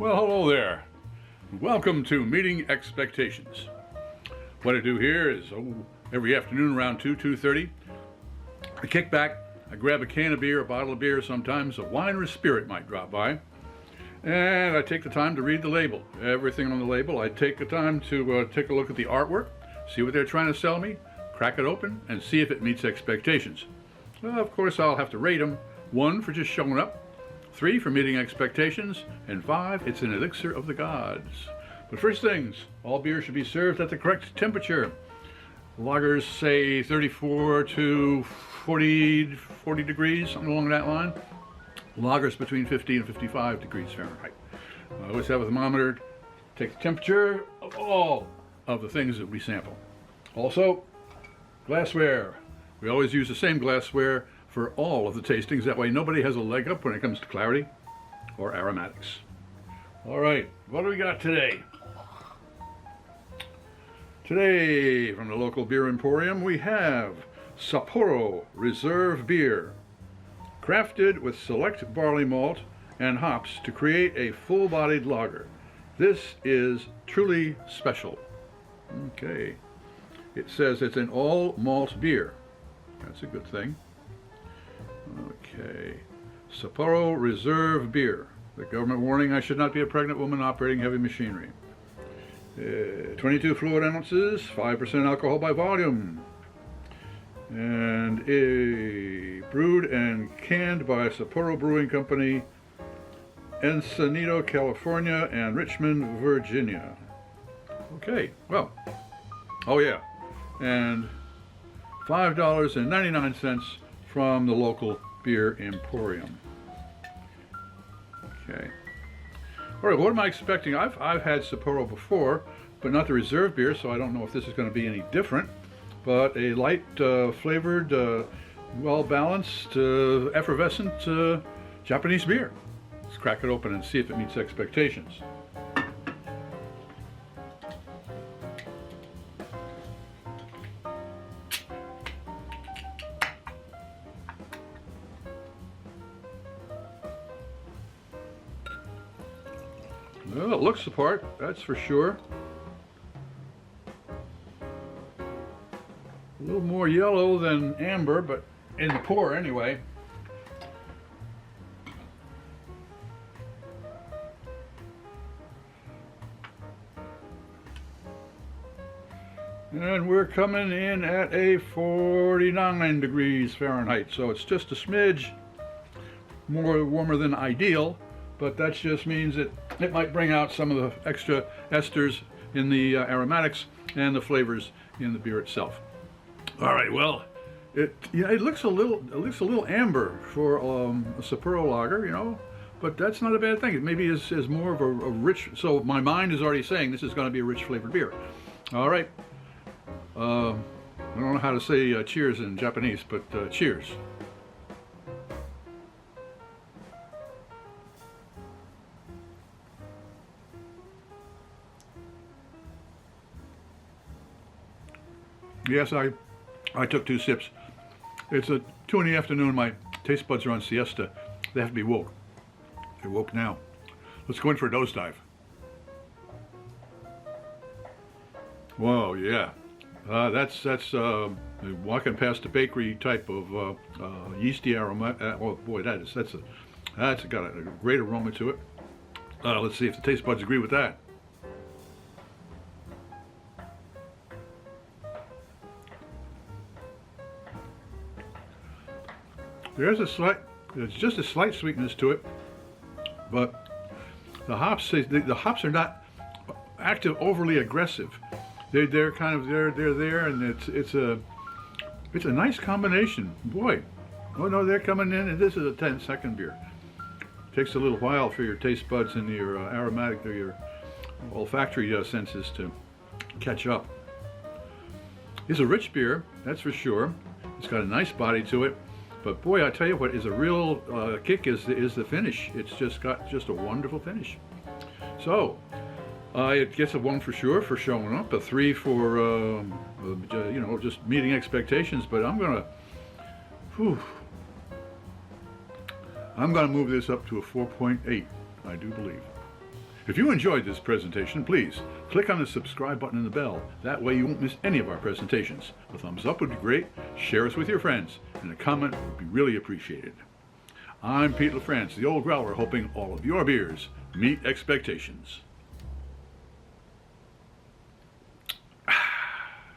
Well, hello there. Welcome to Meeting Expectations. What I do here is every afternoon around 2:30, I kick back, I grab a can of beer, a bottle of beer, sometimes a wine or a spirit might drop by, and I take the time to read the label. Everything on the label. I take the time to take a look at the artwork, see what they're trying to sell me, crack it open, and see if it meets expectations. Well, of course, I'll have to rate them. 1 for just showing up, 3 for meeting expectations, and 5, it's an elixir of the gods. But first things, all beer should be served at the correct temperature. Lagers say 34 to 40 degrees, something along that line. Lagers between 50 and 55 degrees Fahrenheit. I always have a thermometer, take the temperature of all of the things that we sample. Also, glassware. We always use the same glassware for all of the tastings. That way nobody has a leg up when it comes to clarity or aromatics. All right, what do we got today? Today, from the local beer emporium, we have Sapporo Reserve Beer, crafted with select barley malt and hops to create a full-bodied lager. This is truly special. Okay, it says it's an all-malt beer. That's a good thing. Okay, Sapporo Reserve Beer. The government warning: I should not be a pregnant woman operating heavy machinery. 22 fluid ounces, 5% alcohol by volume. And brewed and canned by Sapporo Brewing Company, Encinitas, California, and Richmond, Virginia. Okay, well, oh yeah, and $5.99 from the local beer emporium. Okay. All right, what am I expecting? I've had Sapporo before, but not the reserve beer, so I don't know if this is going to be any different. But a light flavored, well-balanced, effervescent Japanese beer. Let's crack it open and see if it meets expectations. Well, it looks the part, that's for sure. A little more yellow than amber, but in the pour anyway. And we're coming in at a 49 degrees Fahrenheit, so it's just a smidge more warmer than ideal, but that just means that it might bring out some of the extra esters in the aromatics and the flavors in the beer itself. All right, well, it looks a little amber for a Sapporo lager, you know, but that's not a bad thing. It maybe is more of a rich. So my mind is already saying this is going to be a rich flavored beer. All right, I don't know how to say cheers in Japanese, but cheers. Yes, I took 2 sips. It's 2 in the afternoon. My taste buds are on siesta. They have to be woke. They're woke now. Let's go in for a dose dive. Whoa, yeah. That's walking past a bakery type of yeasty aroma. Oh boy, that's got a great aroma to it. Let's see if the taste buds agree with that. There's just a slight sweetness to it, but the hops are not active, overly aggressive. They're there, and it's a nice combination. Boy, oh no, they're coming in, and this is a 10-second beer. It takes a little while for your taste buds and your aromatic or your olfactory senses to catch up. It's a rich beer, that's for sure. It's got a nice body to it. But boy, I tell you what is a real kick is the finish. It's got a wonderful finish. So it gets a 1 for sure for showing up, a 3 for just meeting expectations. But I'm gonna move this up to a 4.8. I do believe. If you enjoyed this presentation, please click on the subscribe button and the bell. That way you won't miss any of our presentations. A thumbs up would be great, share us with your friends, and a comment would be really appreciated. I'm Pete LaFrance, the old Growler, hoping all of your beers meet expectations.